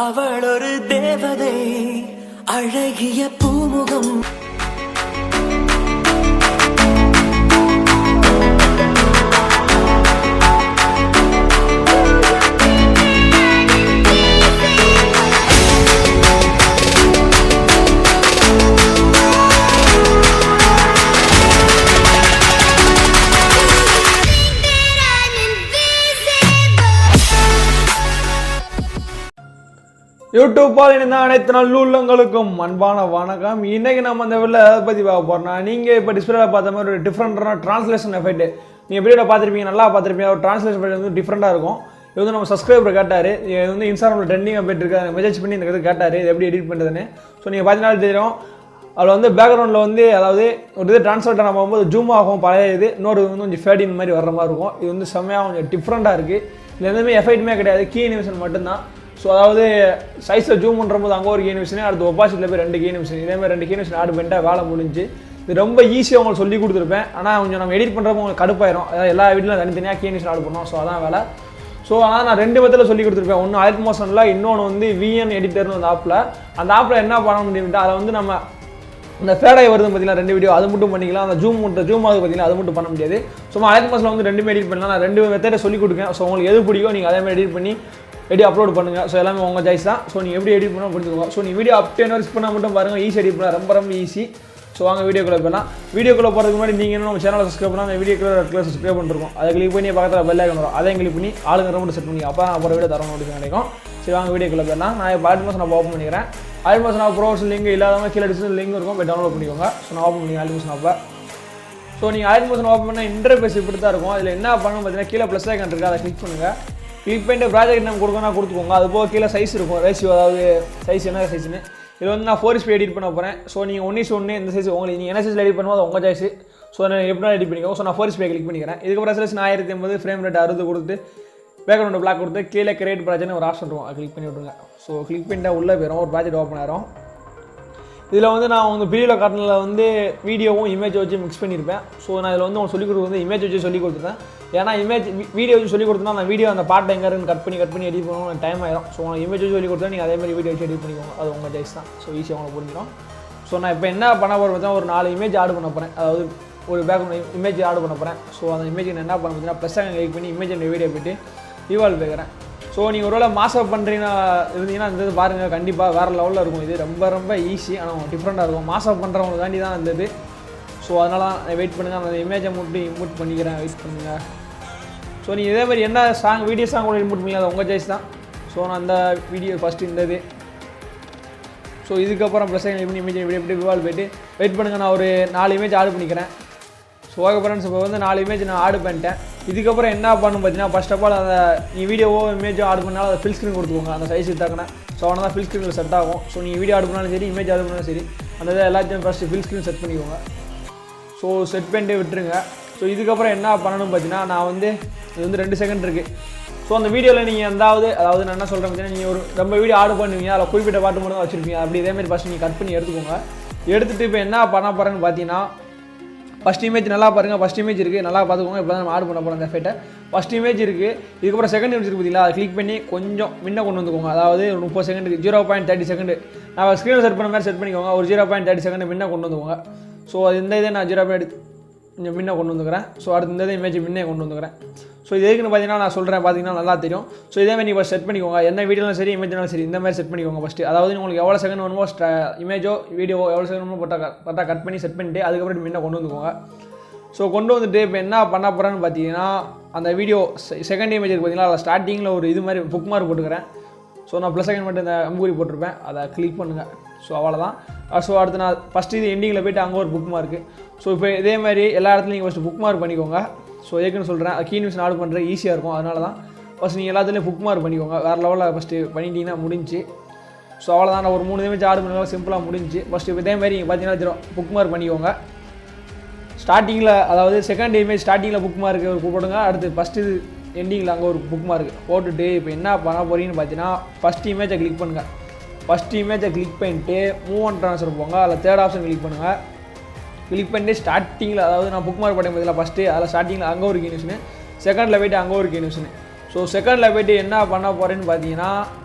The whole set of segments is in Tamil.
அவள் ஒரு தேவதை அழகிய பூமுகம் யூடியூப்பால் இணைந்த அனைத்து நல்லுள்ளங்களுக்கும் அன்பான வணக்கம். இன்னைக்கு நம்ம அந்த வீடியோவில் எதை பற்றி பார்க்க போறோம்னா, நீங்கள் இப்போ டிஸ்பிளேல பார்த்த மாதிரி ஒரு டிஃப்ரெண்டான ட்ரான்ஸ்லேஷன் எஃபெக்ட் நீங்கள் வீடியோவில் பார்த்துருப்பீங்க, நல்லா பார்த்துருப்பீங்க. ஒரு ட்ரான்ஸ்லேஷன் எஃபெக்ட் வந்து டிஃப்ரெண்டாக இருக்கும். இது வந்து நம்ம சப்ஸ்கிரைபர் கேட்டார், இது வந்து இன்ஸ்டாகிராமில் ட்ரெண்டிங்காக போயிட்டு இருக்காரு, மெசேஜ் பண்ணி இந்த கேட்டார் இது எப்படி எடிட் பண்ணுறதுன்னு. ஸோ நீங்கள் பார்த்தீங்கன்னா தெரியும், அதில் வந்து பேக்ரவுண்டில் வந்து அதாவது ஒரு இது ட்ரான்ஸ்லேட் பண்ண போகும்போது ஜூம் ஆகும் பழைய இது, இன்னொரு வந்து கொஞ்சம் ஃபேடிங் மாதிரி வர்ற மாதிரி இருக்கும். இது வந்து செம்மையாக கொஞ்சம் டிஃப்ரெண்ட்டாக இருக்குது. இதில் எதுவுமே எஃபெக்ட்டுமே கிடையாது, கீ அனிமேஷன் மட்டும்தான். ஸோ அதாவது சைஸில் ஜூம் பண்ணும்போது அங்கே ஒரு கீ அனிமேஷன், அடுத்து ஒப்பாசிட்டியில் போய் 2 கீ அனிமேஷன், இதேமாதிரி 2 கீ அனிமேஷன் ஆட் பண்ணிட்டா வேலை முடிஞ்சு. இது ரொம்ப ஈஸியாக உங்களுக்கு சொல்லி கொடுத்துருப்பேன். ஆனால் கொஞ்சம் நம்ம எடிட் பண்ணுறப்போ உங்களுக்கு கடுப்பாயிரும். அதாவது எல்லா வீட்டிலும் தனித்தனியாக கீ அனிமேஷன் ஆட் பண்ணோம். ஸோ அதான் வேலை. ஸோ ஆனால் நான் 2 விதத்தில் சொல்லி கொடுத்துருப்பேன். ஒன்று அலைட் மோஷனில், இன்னொன்று வந்து VN எடிட்டர்னு அந்த ஆப்பில். அந்த ஆப்பில் என்ன பண்ண முடியும்ட்டா, அதை வந்து நம்ம இந்த ஃபேடாகி வருது பார்த்தீங்கன்னா 2 வீடியோ, அது மட்டும் பண்ணிக்கலாம். அந்த ஜூம் ஆகுது பார்த்தீங்கன்னா அது மட்டும் பண்ண முடியாது. ஸோ அலைட் மோஷனில் வந்து 2மே எடிட் பண்ணலாம். நான் 2 மெத்தடை சொல்லி கொடுக்கேன். ஸோ உங்களுக்கு எது பிடிக்கும் நீங்கள் அதேமாதிரி எடிட் பண்ணி அப்லோட் பண்ணுங்கள். ஸோ எல்லாமே உங்கள் சாய்ஸ் தான். ஸோ நீங்கள் எப்படி எடிட் பண்ணால் புரிஞ்சுக்கோங்க. ஸோ நீங்கள் வீடியோ அப் 10 hours பண்ணால் மட்டும் பாருங்கள், ஈஸி எடிட் பண்ணால் ரொம்ப ஈஸி. ஸோ வாங்க வீடியோக்குள்ளே போகலாம். வீடியோக்குள்ளே போகிறதுக்கு முன்னாடி நீங்கள் இன்னும் நம்ம சேனலை சப்ஸ்கிரைப் பண்ணால் அந்த வீடியோக்குள்ளே சப்ஸ்கிரைப் பண்ணிருக்கோம். அதை கிளிக் பண்ணி பக்கத்தில் பெல் ஐக்கான் வரும், அதையும் கிளிக் பண்ணி ஆளுங்க ரவுண்டு செட் பண்ணி அப்போ நான் அப்புறம் வீடியோ தர நோட்டிஃபிகேஷன் கிடைக்கும். சரி வாங்க வீடியோக்குள்ளே போயிடலாம். நான் இப்போ அலைட் மோஷன் நான் ஓப்பன் பண்ணிக்கிறேன். Alight Motion app pros link இல்லாதவங்க கீழே டிஸ்கிரிப்ஷன் லிங்க் இருக்கும், போய் டவுன்லோட் பண்ணிக்கோங்க. ஸோ நான் ஓப்பன் பண்ணி அலைட் மோஷன் ஆப்பை. ஸோ நீங்கள் அலைட் மோஷன் ஓப்பன் பண்ணால் இன்டர்ஃபேஸ் இப்படி தான் இருக்கும். அதில் என்ன பண்ணணும் பார்த்தீங்கன்னா, கீழே ப்ளஸ் ஐக்கான் இருக்குது, அதை கிளிக் பண்ணுங்கள். கிளிக் பண்ணிட்டு ப்ராஜெக்ட் நம்ம கொடுக்கணும் கொடுத்துக்கோங்க. அது போக கீழே சைஸ் இருக்கும், ரேஷியோ, அதாவது சைஸ் என்ன சைஸ்னு. இது வந்து நான் 4:3 எடிட் பண்ண போகிறேன். ஸோ நீங்கள் 1:1 இந்த சைஸ் உங்களுக்கு நீங்கள் என்ன சைஸில் எடிட் பண்ணுவோம் அது உங்கள் சாய்ஸ். ஸோ நான் எப்படி எடிட் பண்ணிக்கோங்க. ஸோ நான் 4:3 கிளிக் பண்ணிக்கிறேன். இதுக்கப்புறம் ரெசல்யூஷன் 1080, ஃப்ரேம் ரேட் 60 கொடுத்து பேக்ரவுண்ட் பிளாக் கொடுத்து கீழே கிரியேட் ப்ராஜெக்ட்னு ஒரு ஆப்ஷன் இருக்கும், அது கிளிக் பண்ணி விட்ருங்க. ஸோ கிளிக் பண்ணிட்டா உள்ளே போயிடும், ஒரு ப்ராஜெக்ட் ஓப்பன் ஆகிரும். இதில் வந்து நான் உங்கள் வீடியோவில் காட்டினில் வந்து வீடியோவும் இமேஜ் வச்சு மிக்ஸ் பண்ணியிருப்பேன். ஸோ நான் இதில் வந்து உங்களுக்கு சொல்லிக் கொடுக்குறது இமேஜ் வச்சு சொல்லி கொடுத்துட்டேன். ஏன்னா வீடியோ வச்சு சொல்லி கொடுத்தா நான் வீடியோ அந்த பாட்டு எங்கே இருக்குன்னு கட் பண்ணி எடிட் பண்ணணும், டைம் ஆயிடும். ஸோ உங்களுக்கு இமேஜ் வச்சு சொல்லி கொடுத்தா நீங்கள் அதேமாதிரி வீடியோ வச்சு எடிட் பண்ணிக்கோங்க, அது உங்கள் சாய்ஸ் தான். ஸோ ஈஸியாக உங்களுக்கு புரிஞ்சிடும். ஸோ நான் இப்போ என்ன பண்ண போகிறேன் பார்த்தா, ஒரு 4 இமேஜ் ஆட் பண்ண போகிறேன். அதாவது ஒரு பேக்ரவுண்ட் இமேஜ் ஆட் பண்ண போகிறேன். ஸோ அந்த இமேஜ் நான் என்ன பண்ண பார்த்தீங்கன்னா, ப்ளஸ் கிளிக் பண்ணி இமேஜ் வீடியோ போய்ட்டு ஈவால் பேக்கிறேன். ஸோ நீங்கள் ஒருவேளை மாஸ்அப் பண்ணுறீங்கன்னா இருந்தீங்கன்னா இந்த இது பாருங்கள், கண்டிப்பாக வேறு லெவலில் இருக்கும். இது ரொம்ப ஈஸி, ஆனால் டிஃப்ரெண்ட்டாக இருக்கும். மாஸ்அப் பண்ணுறவங்களுக்காண்டி தான் இந்த இது. ஸோ அதனால தான் வெயிட் பண்ணுங்கள், அந்த இமேஜை மட்டும் இம்போர்ட் பண்ணிக்கிறேன், வெயிட் பண்ணுங்கள். ஸோ நீங்கள் இதே மாதிரி என்ன வீடியோ சாங் கூட இம்போர்ட் பண்ணிக்கலாம், அது உங்கள் சாய்ஸ் தான். ஸோ நான் அந்த வீடியோ ஃபஸ்ட்டு இந்த இது. ஸோ இதுக்கப்புறம் ப்ளஸ் பண்ணி இமேஜ் எப்படி விவால் போய்ட்டு வெயிட் பண்ணுங்கள். நான் ஒரு 4 இமேஜ் ஆட் பண்ணிக்கிறேன். ஸோ ஓகே ஃப்ரெண்ட்ஸ், இப்போ வந்து 4 இமேஜ் நான் ஆட் பண்ணிட்டேன். இதுக்கப்புறம் என்ன பண்ணணும் பார்த்தீங்கன்னா, ஃபர்ஸ்ட் ஆஃப் ஆல் அதை நீ வீடியோவோ இமேஜோ ஆட் பண்ணாலும் அதை ஃபில் ஸ்க்ரீன் கொடுத்துக்கோங்க, அந்த சைஸ் தாக்கினா. ஸோ அவனை தான் ஃபில் ஸ்க்ரீனில் செட் ஆகும். ஸோ நீங்கள் வீடியோ ஆட் பண்ணாலும் சரி, இமேஜ் ஆட் பண்ணாலும் சரி, அந்த இதை எல்லாத்தையும் ஃபஸ்ட்டு ஃபில் ஸ்க்ரீன் செட் பண்ணிக்கோங்க. ஸோ செட் பண்ணிட்டு விட்டுருங்க. ஸோ இதுக்கப்புறம் என்ன பண்ணணும் பார்த்தீங்கன்னா, நான் வந்து இது வந்து 2 செகண்ட் இருக்குது. ஸோ அந்த வீடியோவில் நீங்கள் அதாவது நான் என்ன சொல்கிறேன் பார்த்தீங்கன்னா, நீங்கள் ஒரு ரொம்ப வீடியோ ஆட் பண்ணுவீங்க, அதில் குறிப்பிட்ட பாட்டு மட்டும் தான் வச்சுருப்பீங்க. அப்படி இதேமாதிரி ஃபஸ்ட் நீங்கள் கட் பண்ணி எடுத்துக்கோங்க. எடுத்துகிட்டு இப்போ என்ன பண்ண போகிறேன்னு பார்த்தீங்கன்னா, ஃபஸ்ட் இமேஜ் நல்லா பாருங்கள். ஃபஸ்ட் இமேஜ் இருக்குது, நல்லா பார்த்துக்கோங்க. இப்போ தான் நம்ம ஆட் பண்ண போகிறோம் அந்த எஃபெக்ட்டை. ஃபஸ்ட் இமேஜ் இருக்குது. இதுக்கப்புறம் செகண்ட் இமேஜ் இருக்குது பார்த்தீங்களா, அதை கிளிக் பண்ணி கொஞ்சம் முன்ன கொண்டு வந்துக்கோங்க. அதாவது 30 செகண்டுக்கு 0.30 செகண்டு நான் ஸ்க்ரீனில் செட் பண்ண மாதிரி செட் பண்ணிக்கோங்க. ஒரு 0.30 செகண்ட் முன்ன கொண்டு வந்துக்கோங்க. ஸோ அது இந்த இதை நான் 0.30 கொஞ்சம் முன்ன கொண்டு வந்துக்கிறேன். ஸோ அடுத்த இந்த இமேஜ் முன்னே கொண்டு வந்துக்கிறேன். ஸோ இது எதுக்குன்னு பார்த்தீங்கன்னா, நான் சொல்கிறேன் பார்த்தீங்கன்னா நல்லா தெரியும். ஸோ இதேமாதிரி நீங்கள் செட் பண்ணிக்கோங்க, என்ன வீடியோனாலும் சரி இமேஜ்னாலும் சரி, இந்த மாதிரி செட் பண்ணிக்கோங்க ஃபஸ்ட்டு. அதாவது உங்களுக்கு எவ்வளோ செகண்ட் வேணுமோ இமேஜோ வீடியோவோ எவ்வளோ செகண்ட் வேணுமோ போட்டால் கட் பண்ணி செட் பண்ணிட்டு அதுக்கப்புறம் முன்ன கொண்டு வந்துக்கோங்க. ஸோ கொண்டு வந்துட்டு இப்போ என்ன பண்ண போகிறேன்னு பார்த்தீங்கன்னா, அந்த வீடியோ செகண்ட் இமேஜ் இருக்குது பார்த்தீங்கன்னா, அதில் ஸ்டார்டிங்கில் ஒரு இது மாதிரி புக் மார்க் போட்டுக்கிறேன். ஸோ நான் ப்ளஸ் செகண்ட் மட்டும் இந்த அம்புரி போட்டிருப்பேன், அதை கிளிக் பண்ணுங்கள். ஸோ அவ்வளோதான். ஸோ அடுத்து நான் ஃபஸ்ட்டு இது எண்டிங்கில் போய்ட்டு அங்கே ஒரு புக் மார்க்கு. ஸோ இப்போ இதே மாதிரி எல்லா இடத்துலையும் நீங்கள் ஃபஸ்ட்டு புக் மார்க் பண்ணிக்கோங்க. ஸோ ஏற்கனவே சொல்கிறேன், கீ அனிமேஷன் ஆட் பண்ணுறது ஈஸியாக இருக்கும். அதனால தான் ஃபஸ்ட் நீங்கள் எல்லாத்துலேயும் புக் மார்க் பண்ணிக்கோங்க. வேறு லெவலில் ஃபஸ்ட்டு பண்ணிட்டீங்கன்னா முடிஞ்சு. ஸோ அவ்வளோதான். நான் ஒரு 3 இமேஜ் ஆட் பண்ணுவோம், சிம்பிளாக முடிஞ்சு. ஃபஸ்ட்டு இப்போ இதே மாதிரி நீங்கள் பார்த்தீங்கன்னா புக் மார்க் பண்ணிக்கோங்க. ஸ்டார்டிங்கில் அதாவது செகண்ட் இமேஜ் ஸ்டார்டிங்கில் புக் மார்க்கு ஒரு போடுங்க. அடுத்து ஃபஸ்ட்டு இது எண்டிங்கில் அங்கே ஒரு புக் மார்க்கு போட்டுட்டு இப்போ என்ன பண்ண போகிறீங்கன்னு பார்த்தீங்கன்னா, ஃபஸ்ட் இமேஜை கிளிக் பண்ணுங்கள். ஃபஸ்ட் இமேஜை கிளிக் பண்ணிட்டு மூவ் அண்ட் ட்ரான்ஸ்ஃபர் போங்க. அதில் தேர்ட் ஆப்ஷன் கிளிக் பண்ணுங்கள். கிளிக் பண்ணிட்டு ஸ்டார்டிங்கில் அதாவது நான் புக் மார்க் பண்ண பதில் ஃபஸ்ட்டு அதில் ஸ்டார்டிங்கில் அங்கே ஒரு கீனிஷனு, செகண்டில் போய்ட்டு அங்கே ஒரு கீனிஷனு. ஸோ செகண்டில் போய்ட்டு என்ன பண்ண போகிறேன்னு பார்த்தீங்கன்னா,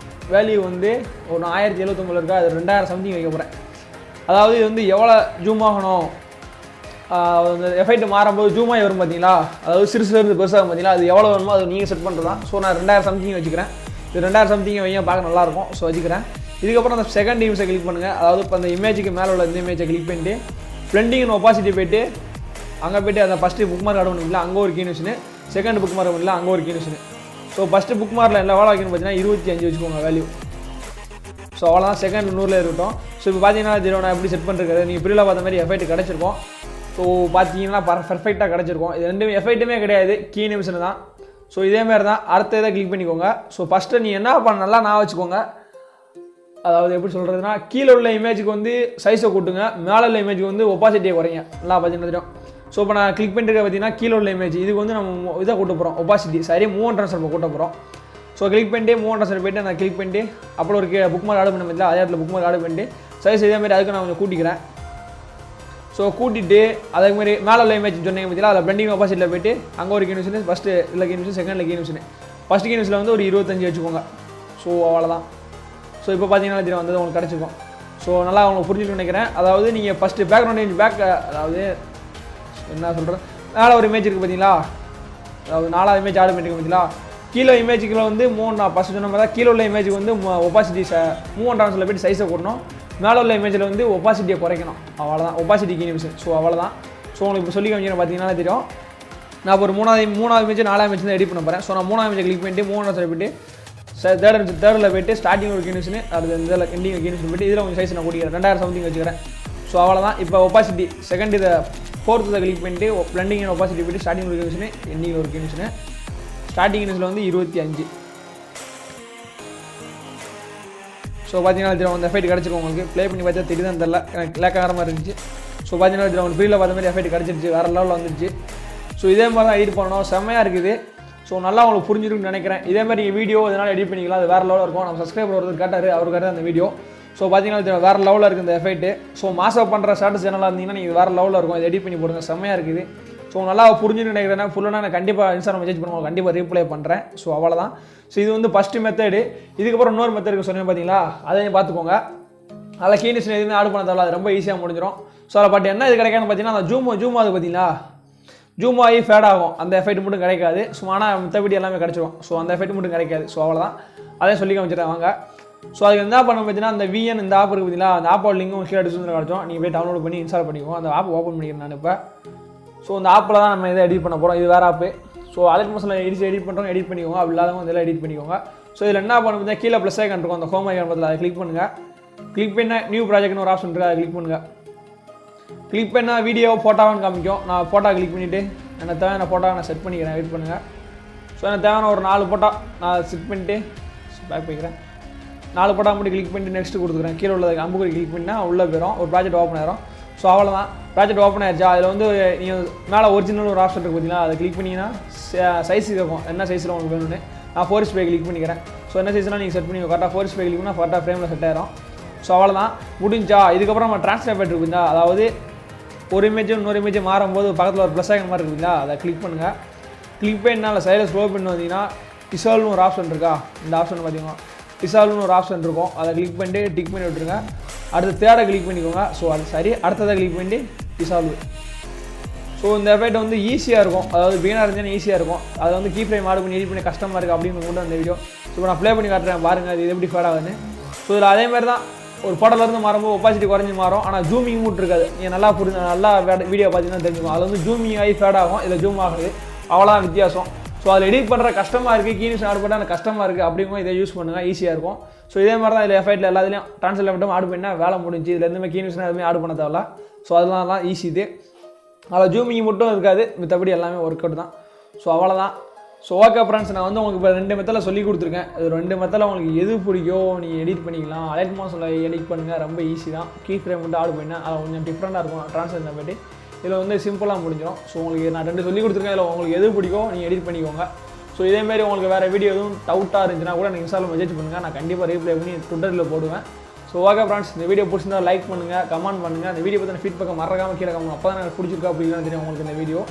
வேல்யூ வந்து ஒரு 1079 இருக்கா, அது 2000 சம்திங் வைக்க போகிறேன். அதாவது இது வந்து எவ்வளோ ஜூம் ஆகணும், அந்த எஃபெக்ட் மாறும்போது ஜூம் ஆகி வரும் பார்த்தீங்களா, அதாவது சிறுசுலேருந்து பெருசாகும் பார்த்தீங்களா, அது எவ்வளோ வேணுமோ அது நீங்கள் செட் பண்ணுறது தான். ஸோ நான் 2000 சம்திங் வச்சுக்கிறேன். இது 2000 சம்திங் வைங்க, பார்க்க நல்லாயிருக்கும். ஸோ வச்சுக்கிறேன். இதுக்கப்புறம் அந்த செகண்ட் இமேஜை கிளிக் பண்ணுங்கள். அதாவது இப்போ அந்த இமேஜுக்கு மேலே உள்ள இந்த இமேஜை கிளிக் பண்ணிட்டு பிளெண்டிங் அண்ட் ஒப்பாசிட்டி போய்ட்டு அங்கே போய்ட்டு அந்த ஃபஸ்ட்டு புக் மார்க் ஆட் பண்ணிங்களா, அங்கே ஒரு கீனிஷனு, செகண்ட் புக் மார்க் பண்ணிங்களா, அங்கே ஒரு கீனிஷனு. ஸோ ஃபஸ்ட்டு புக் மார்க்கில் என்ன வேலை வைக்கணும்னு பார்த்தீங்கன்னா 25 வச்சுக்கோங்க வேல்யூ. ஸோ அவ்வளோதான், செகண்ட் 100ல் இருக்கட்டும். ஸோ இப்போ பார்த்தீங்கன்னா இது நான் எப்படி செட் பண்ணுறது, நீங்கள் பிரிவில் பார்த்த மாதிரி எஃபெக்ட் கிடச்சிருக்கோம். ஸோ பார்த்தீங்கன்னா பர்ஃபெக்டாக கிடச்சிருக்கும். இது ரெண்டு எஃபெக்ட்டுமே கிடையாது, கீ நிமிஷன் தான். ஸோ இதேமாதிரி தான் அடுத்த இதை கிளிக் பண்ணிக்கோங்க. ஸோ ஃபஸ்ட்டு நீ என்ன பண்ண நல்லா நான் வச்சுக்கோங்க. அதாவது எப்படி சொல்கிறதுனா, கீழே உள்ள இமேஜுக்கு வந்து சைஸை கூட்டுங்க, மேலே உள்ள இமேஜுக்கு வந்து ஒப்பாசிட்டியை குறைங்க. நல்லா பார்த்தீங்கன்னா ஸோ இப்போ நான் கிளிக் பண்ணிருக்க பார்த்தீங்கன்னா கீழே உள்ள இமேஜ் இதுக்கு வந்து நம்ம இதை கூட்ட போகிறோம், ஒப்பாசிட்டி சரி மூவ் ட்ரான்ஸ்ஃபர் கூட்ட போகிறோம். ஸோ கிளிக் பண்ணிட்டு மூவ் ட்ரான்ஸ்ஃபர் போய்ட்டு நான் கிளிக் பண்ணிட்டு அப்புறம் ஒரு புக் மார்க் ஆட் பண்ண மாதிரி அதே இடத்துல புக் மார்க் ஆட் பண்ணிட்டு சைஸ் இதேமாதிரி அதுக்கு நான் கொஞ்சம் கூட்டிக்கிறேன். ஸோ கூட்டிட்டு அதே மாதிரி மேலே உள்ள இமேஜ் சொன்னீங்க பார்த்தீங்களா, அதில் பிளெண்டிங் ஒப்பாசிட்டியில் போய்ட்டு அங்கே ஒரு கீனிஷன், ஃபஸ்ட்டு இல்லை கீனிஷன், செகண்டில் கீனிஷன், ஃபஸ்ட் கீனிஷனில் வந்து ஒரு 25 வச்சுக்கோங்க. ஸோ அவ்வளோதான். ஸோ இப்போ பார்த்தீங்கன்னா தெரியும் வந்தது உங்களுக்கு கிடச்சிருக்கும். ஸோ நல்லா உங்களுக்கு புரிஞ்சுட்டு நினைக்கிறேன். அதாவது நீங்கள் ஃபஸ்ட்டு பேக்ரவுண்ட் அதாவது என்ன சொல்கிறேன், மேலே ஒரு இமேஜ் இருக்குது பார்த்தீங்களா, அதாவது 4வது இமேஜ் ஆட் பண்ணிருக்கு பார்த்தீங்களா, கீழே இமேஜுக்குள்ள வந்து நான் ஃபஸ்ட்டு சொன்ன மாதிரி தான் கீழே உள்ள இமேஜுக்கு வந்து ஒப்பாசிட்டி மூவ் ட்ரான்ஸ்ஃபரில் போய்ட்டு சைஸை கூட்டணும், மேலே உள்ள இமேஜில் வந்து ஒப்பாசிட்டியை குறைக்கணும். அவ்வளோதான், ஒப்பாசிட்டி கீ நிமிஷன். ஸோ அவ்வளோதான். ஸோ உங்களுக்கு இப்போ சொல்லி காமிக்கிறேன் பார்த்தீங்கன்னா தெரியும். நான் இப்போ ஒரு 3வது இமேஜ் 4வது இமேஜ் தான் எடிட் பண்ண போகிறேன். ஸோ நான் 3வது இமேஜை கிளிக் பண்ணிட்டு மூவ் ட்ரான்ஸ்ஃபர் போய்ட்டு தேர்டில் போய்ட்டு ஸ்டார்டிங் ஒரு கீனிஷனு, அடுத்து இதில் எண்டிங் கீனிஷன் போய்ட்டு இதில் கொஞ்சம் சைஸ் நான் கூட்டிக்கிறேன், 2000 சம்திங் வச்சுக்கிறேன். ஸோ அவ்வளோதான். இப்போ ஒப்பாசிட்டி செகண்ட் இதை 4th இதை கிளிக் பண்ணிட்டு பிளெண்டிங் அண்ட் ஒப்பாசிட்டி போய்ட்டு ஸ்டார்டிங் ஒரு கீனிஷனு, எண்டிங் ஒரு கீனிஷனு, ஸ்டார்டிங் கீனிஷனில் வந்து 25. ஸோ பார்த்தீங்கன்னா தெரியும் அந்த எஃபெக்ட் கிடச்சிருக்கும் உங்களுக்கு. ப்ளே பண்ணி பார்த்தா தெரியுதான் தெரில, எனக்கு லேக்காகிற மாதிரி இருந்துச்சு. ஸோ பார்த்தீங்கன்னா தெரியும் உங்களுக்கு ஃப்ரீயில் பார்த்த மாதிரி எஃபெக்ட் கிடச்சிருச்சு, வேறு லெவலில் வந்துருச்சு. ஸோ இதே மாதிரி தான் எடிட் பண்ணணும், செம்மையாக இருக்குது. ஸோ நல்லா உங்களுக்கு புரிஞ்சிருக்குன்னு நினைக்கிறேன். இதேமாதிரி வீடியோ இதனால் எடிட் பண்ணிக்கலாம், அது வேறு லெவலில் இருக்கும். நம்ம சப்ஸ்கிரைபர் ஒருத்தர் கேட்டார், அவருக்காக அந்த வீடியோ. ஸோ பார்த்தீங்கன்னா வேறு லெவலில் இருக்குது இந்த எஃபெக்ட். ஸோ மாசம் பண்ணுற ஸ்டாட்டஸ் சேனலாக இருந்தீங்கன்னா நீங்கள் வேறு லெவலில் இருக்கும், இதை எடிட் பண்ணி போடுங்க, செம்மையாக இருக்குது. ஸோ நல்லா புரிஞ்சுன்னு நினைக்கிறேன். ஃபுல்லாக நான் கண்டிப்பாக இன்ஸ்டாகிராம் மெசேஜ் பண்ணுவோம், கண்டிப்பாக ரீப்ளை பண்ணுறேன். ஸோ அவ்வளோதான். ஸோ இது வந்து ஃபஸ்ட்டு மெத்தடு. இதுக்கப்புறம் இன்னொரு மெத்தடுக்கு சொன்னேன் பார்த்தீங்களா, அதையும் பார்த்துக்கோங்க. அதில் கீனிஷன் எதுவுமே ஆட் பண்ண தேவை, அது ரொம்ப ஈஸியாக முடிஞ்சிடும். ஸோ அதில் பட் என்ன இது கிடைக்காதுன்னு பார்த்தீங்கன்னா, அந்த ஜூம் ஆகுது பார்த்தீங்களா, ஜூம் ஆகி ஃபேட் ஆகும், அந்த எஃபெக்ட் மட்டும் கிடைக்காது. சும்மா மித்தபடி எல்லாமே கிடச்சிடும். ஸோ அந்த எஃபெக்ட் மட்டும் கிடைக்காது. ஸோ அவ்வளோதான், அதையும் சொல்லி காமிச்சிட்டேன் வாங்க. ஸோ அதுக்கு என்ன பண்ண பார்த்தீங்கன்னா, அந்த விஎன் இந்த ஆப் இருக்குது பார்த்தீங்களா, அந்த ஆப்போட லிங்கும் கீழே டிஸ்கிரிப்ஷனில் கிடச்சோம், நீங்கள் போய் டவுன்லோட் பண்ணி இன்ஸ்டால் பண்ணிக்குவோம். அந்த ஆப் ஓப்பன் பண்ணிக்கிறேன் நான் இப்போ. ஸோ அந்த ஆப்பில் தான் நம்ம இதை எடிட் பண்ண போகிறோம், இது வேறு ஆப்பு. ஸோ அலைட் மோஷனில் எடிட் பண்ணுறோம், எடிட் பண்ணிக்கோங்க. அப்படி இல்லாதவங்க இதெல்லாம் எடிட் பண்ணிக்கோங்க. ஸோ இதில் என்ன பண்ண பார்த்தீங்கன்னா, கீழே ப்ளஸ் ஐக்கான் இருக்கும், அந்த ஹோம் ஐக்கான் பக்கத்தில் அதை கிளிக் பண்ணுங்கள். கிளிக் பண்ண நியூ ப்ராஜெக்ட்னு ஒரு ஆப்ஷன் இருக்குது, அதை கிளிக் பண்ணுங்கள். கிளிக் பண்ணால் வீடியோ ஃபோட்டோவான்னு காமிக்கும். நான் ஃபோட்டோ கிளிக் பண்ணிவிட்டு எனக்கு தேவையான ஃபோட்டோவை நான் செட் பண்ணிக்கிறேன், வெயிட் பண்ணுங்கள். ஸோ எனக்கு தேவையான ஒரு 4 ஃபோட்டோ நான் செட் பண்ணிட்டு பேக் போய்க்கிறேன். 4 ஃபோட்டோ மட்டும் கிளிக் பண்ணிட்டு நெக்ஸ்ட்டு கொடுத்துக்கிறேன். கீழே உள்ளது அம்புக்குறி கிளிக் பண்ணால் உள்ளே போயிடும், ஒரு ப்ராஜெக்ட் ஓப்பன் ஆயிரும். ஸோ அவ்வளோதான், ப்ராஜெக்ட் ஓப்பன் ஆயிடுச்சா. அதில் வந்து நீங்கள் மேலே ஒரிஜினல் ஒரு ஆப்ஷன் இருக்குது பார்த்தீங்களா, அதை கிளிக் பண்ணிங்கன்னா சைஸ் இருக்கும், என்ன சைஸில் உங்களுக்கு வேணும்னு. நான் 4:5 கிளிக் பண்ணிக்கிறேன். ஸோ என்ன சைஸ்னால் நீங்கள் செட் பண்ணி கரெக்டாக 4:5 கிளிக் பண்ணால் கரெக்டாக ஃப்ரேமில் செட் ஆயிரும். ஸோ அவ்வளோதான், முடிஞ்சா. இதுக்கப்புறம் நம்ம ட்ரான்ஸ்லேட் இருக்குங்களா, அதாவது ஒரு இமேஜும் இன்னொரு இமேஜும் மாறும்போது பக்கத்தில் ஒரு ப்ளஸ் ஐக்கன் மாதிரி இருக்குங்களா, அதை கிளிக் பண்ணுங்கள். கிளிக் பண்ணினால் சைடில் ஸ்க்ரோல் பண்ணி வந்தீங்கன்னா டிசால்வ்னு ஒரு ஆப்ஷன் இருக்கா, இந்த ஆப்ஷன் பார்த்தீங்கன்னா டிசால்வ்னு ஒரு ஆப்ஷன் இருக்கும், அதை கிளிக் பண்ணிட்டு டிக் பண்ணி விட்டுருங்க. அடுத்து தேர்டை கிளிக் பண்ணிக்கோங்க. ஸோ அது சரி, அடுத்ததை கிளிக் பண்ணிட்டு டிசால்வ். ஸோ இந்த எஃபெக்ட் வந்து ஈஸியாக இருக்கும், அதாவது பிகினர் இருந்துச்சுன்னா ஈஸியாக இருக்கும். அதை வந்து கீ ஃப்ரேம் ஆட் பண்ணி எடிட் பண்ணி கஷ்டமாக இருக்குது அப்படின்னு கூட அந்த வீடியோ. ஸோ நான் ப்ளே பண்ணி காட்டுறேன் பாருங்கள், அது எப்படி ஃபேட் ஆகுதுன்னு. ஸோ இதில் அதேமாதிரி தான் ஒரு படத்துலேருந்து மாறும்போது ஒப்பாசிட்டி குறைஞ்சி மாறும், ஆனால் ஜூமிங் மூட் இருக்காது. நீங்கள் நல்லா நல்லா வீடியோ பார்த்தீங்கன்னா தெரிஞ்சுக்கும், அது வந்து ஜூமிங் ஆகி ஃபேட் ஆகும், இதில் ஜூம் ஆகுது, அவ்வளோதான் வித்தியாசம். ஸோ அதில் எடிட் பண்ணுற கஷ்டமாக இருக்குது, கீனிஷன் ஆட் பண்ணால் எனக்கு கஷ்டமாக இருக்குது அப்படிங்கும் இதை யூஸ் பண்ணுங்கள், ஈஸியாக இருக்கும். ஸோ இதே மாதிரி தான் இதில் எஃபெக்ட்டில் எல்லாத்துலேயும் ட்ரான்ஸ்லேட் மட்டும் ஆட் பண்ணால் வேலை முடிஞ்சு. இதில் எதுவுமே கீனிஷன் எதுவுமே ஆட் பண்ண தேவையில்ல. ஸோ அதெல்லாம் ஈஸி இது. அதில் ஜூமிங் மட்டும் இருக்காது, மித்தபடி எல்லாமே ஒர்க் அவுட் தான். ஸோ அவ்வளோதான். ஸோ ஓகே ஃப்ரெண்ட்ஸ், நான் வந்து உங்களுக்கு இப்போ 2 மெத்தடில் சொல்லி கொடுத்துருக்கேன். அது 2 மெத்தடில் உங்களுக்கு எது பிடிக்கும் நீங்கள் எடிட் பண்ணிக்கலாம். அலைட் மோஷனில் எடிட் பண்ணுங்கள், ரொம்ப ஈஸி தான். கீ ஃப்ரேம் மட்டும் ஆட் பண்ணால் அது கொஞ்சம் டிஃப்ரெண்ட்டாக இருக்கும் ட்ரான்ஸ்லேஷனை பற்றி. இதில் வந்து சிம்பிளாக முடிஞ்சிடும். ஸோ உங்களுக்கு நான் 2 சொல்லி கொடுத்துருக்கேன், இதில் உங்களுக்கு எது பிடிக்கும் நீங்கள் எடிட் பண்ணிக்கோங்க. ஸோ இதேமாரி உங்களுக்கு வேறு வீடியோ எதுவும் டவுட்டாக இருந்துச்சுன்னா கூட நீங்கள் இன்ஸ்டாவில் மெசேஜ் பண்ணுங்கள், நான் கண்டிப்பாக ரீப்ளை பண்ணி ட்விட்டரில் போடுவேன். ஸோ ஓகே ஃப்ரெண்ட்ஸ், இந்த வீடியோ பிடிச்சிருந்தா லைக் பண்ணுங்கள், கமெண்ட் பண்ணுங்கள். இந்த வீடியோ பற்றின ஃபீட்பேக்கை மறக்காமல் கீழே கமெண்ட். அப்போ தான் எனக்கு பிடிச்சிருக்கா அப்படின்னா தெரியும் உங்களுக்கு இந்த வீடியோ.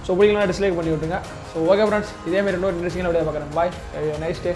ஸோ பிடிக்கலாம் டிஸ்லைக் பண்ணி விட்டுங்க. ஸோ ஓகே ஃப்ரெண்ட்ஸ், இதேமாரி இன்னொரு இன்ட்ரெஸ்டிங்கான வீடியோ பார்க்குறேன். பாய், நைஸ் டே.